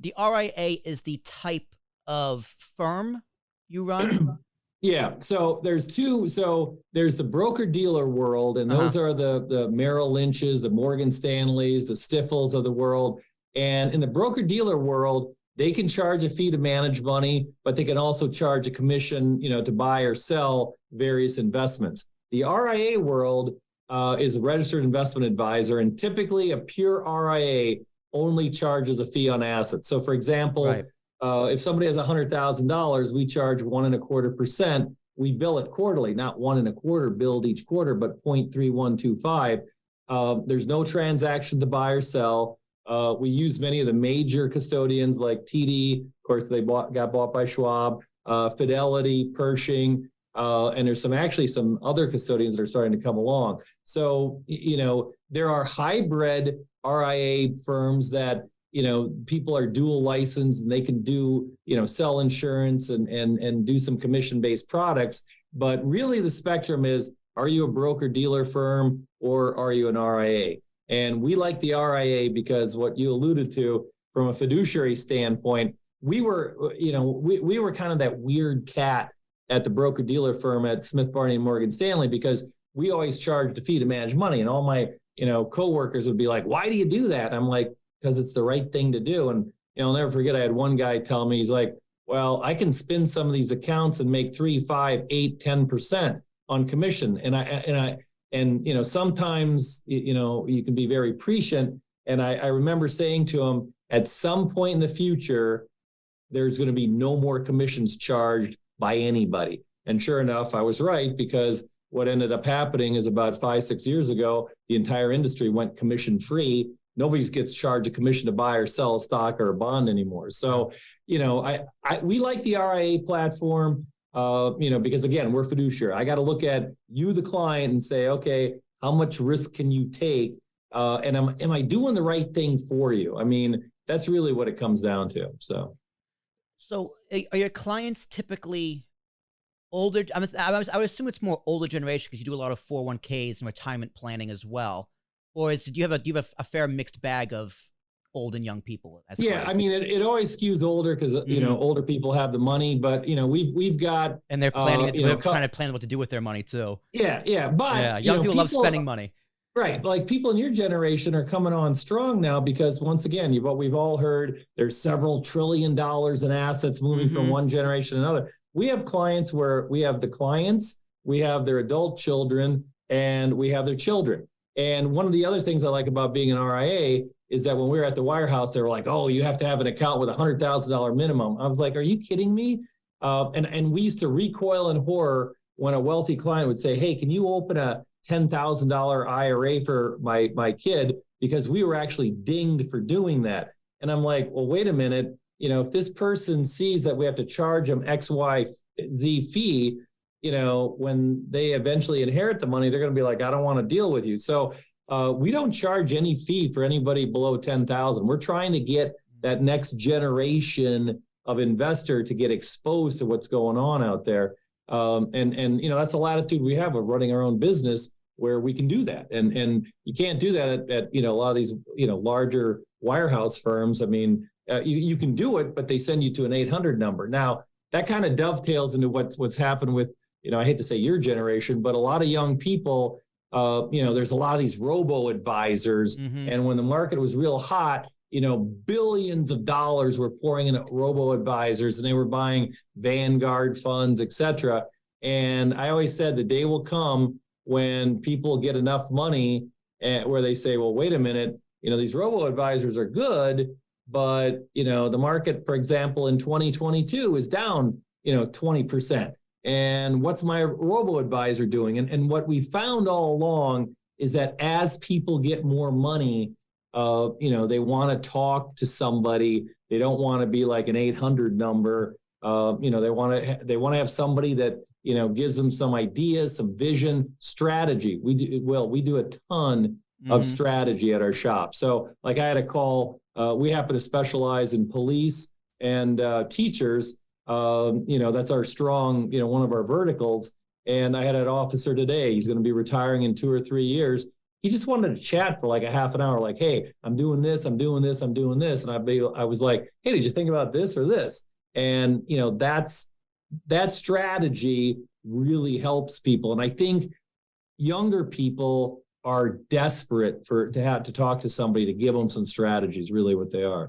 the RIA is the type of firm you run? Yeah. So there's two. So there's the broker dealer world, and those are the Merrill Lynch's, the Morgan Stanley's, the Stifels of the world. And in the broker dealer world, they can charge a fee to manage money, but they can also charge a commission, to buy or sell various investments. The RIA world is a registered investment advisor, and typically a pure RIA only charges a fee on assets. So for example, if somebody has $100,000, we charge 1.25%. We bill it quarterly, not 1.25 billed each quarter, but 0.3125. There's no transaction to buy or sell. We use many of the major custodians like TD. Of course, they got bought by Schwab, Fidelity, Pershing, and there's some other custodians that are starting to come along. So, there are hybrid RIA firms that, people are dual licensed and they can do, sell insurance and do some commission-based products. But really the spectrum is, are you a broker dealer firm or are you an RIA? And we like the RIA because what you alluded to from a fiduciary standpoint, we were kind of that weird cat at the broker dealer firm at Smith Barney and Morgan Stanley, because we always charged a fee to manage money. And all my, coworkers would be like, why do you do that? I'm like, because it's the right thing to do. And, I'll never forget, I had one guy tell me, he's like, well, I can spin some of these accounts and make 3, 5, 8, 10% on commission. And sometimes, you can be very prescient. And I remember saying to him, at some point in the future, there's going to be no more commissions charged by anybody. And sure enough, I was right, because what ended up happening is about 5, 6 years ago, the entire industry went commission free. Nobody gets charged a commission to buy or sell a stock or a bond anymore. So, we like the RIA platform. Because again, we're fiduciary. I got to look at you, the client, and say, okay, how much risk can you take? And am I doing the right thing for you? I mean, that's really what it comes down to. So are your clients typically older? I would assume it's more older generation because you do a lot of 401ks and retirement planning as well. Or do you have a fair mixed bag of old and young people? I mean, it always skews older because, older people have the money, but, we've got. And they're planning, they're trying to plan what to do with their money too. Yeah. But young people love spending money. Right. Like people in your generation are coming on strong now because once again, we've all heard there's several $1 trillion in assets moving from one generation to another. We have clients where we have the clients, we have their adult children, and we have their children. And one of the other things I like about being an RIA is that when we were at the wirehouse, they were like, oh, you have to have an account with $100,000 minimum. I was like, are you kidding me? And we used to recoil in horror when a wealthy client would say, hey, can you open a $10,000 IRA for my kid? Because we were actually dinged for doing that. And I'm like, well, wait a minute. If this person sees that we have to charge them X, Y, Z fee, when they eventually inherit the money, they're going to be like, I don't want to deal with you. So we don't charge any fee for anybody below 10,000. We're trying to get that next generation of investor to get exposed to what's going on out there. And that's the latitude we have of running our own business where we can do that. And you can't do that at a lot of these, larger wirehouse firms. I mean, you can do it, but they send you to an 800 number. Now, that kind of dovetails into what's happened with, I hate to say your generation, but a lot of young people, there's a lot of these robo-advisors. And when the market was real hot, billions of dollars were pouring into robo-advisors and they were buying Vanguard funds, et cetera. And I always said the day will come when people get enough money where they say, well, wait a minute, these robo-advisors are good, but, the market, for example, in 2022 is down, 20%. And what's my robo-advisor doing? And what we found all along is that as people get more money, they want to talk to somebody. They don't want to be like an 800 number. They want to have somebody that, gives them some ideas, some vision, strategy. We do a ton of strategy at our shop. So like I had a call, we happen to specialize in police and teachers. That's our strong, one of our verticals. And I had an officer today, he's going to be retiring in 2 or 3 years. he just wanted to chat for like a half an hour, like, hey, I'm doing this, I'm doing this, I'm doing this. And I was like, hey, did you think about this or this? And, you know, that strategy really helps people. And I think younger people are desperate to talk to somebody to give them some strategies, really what they are.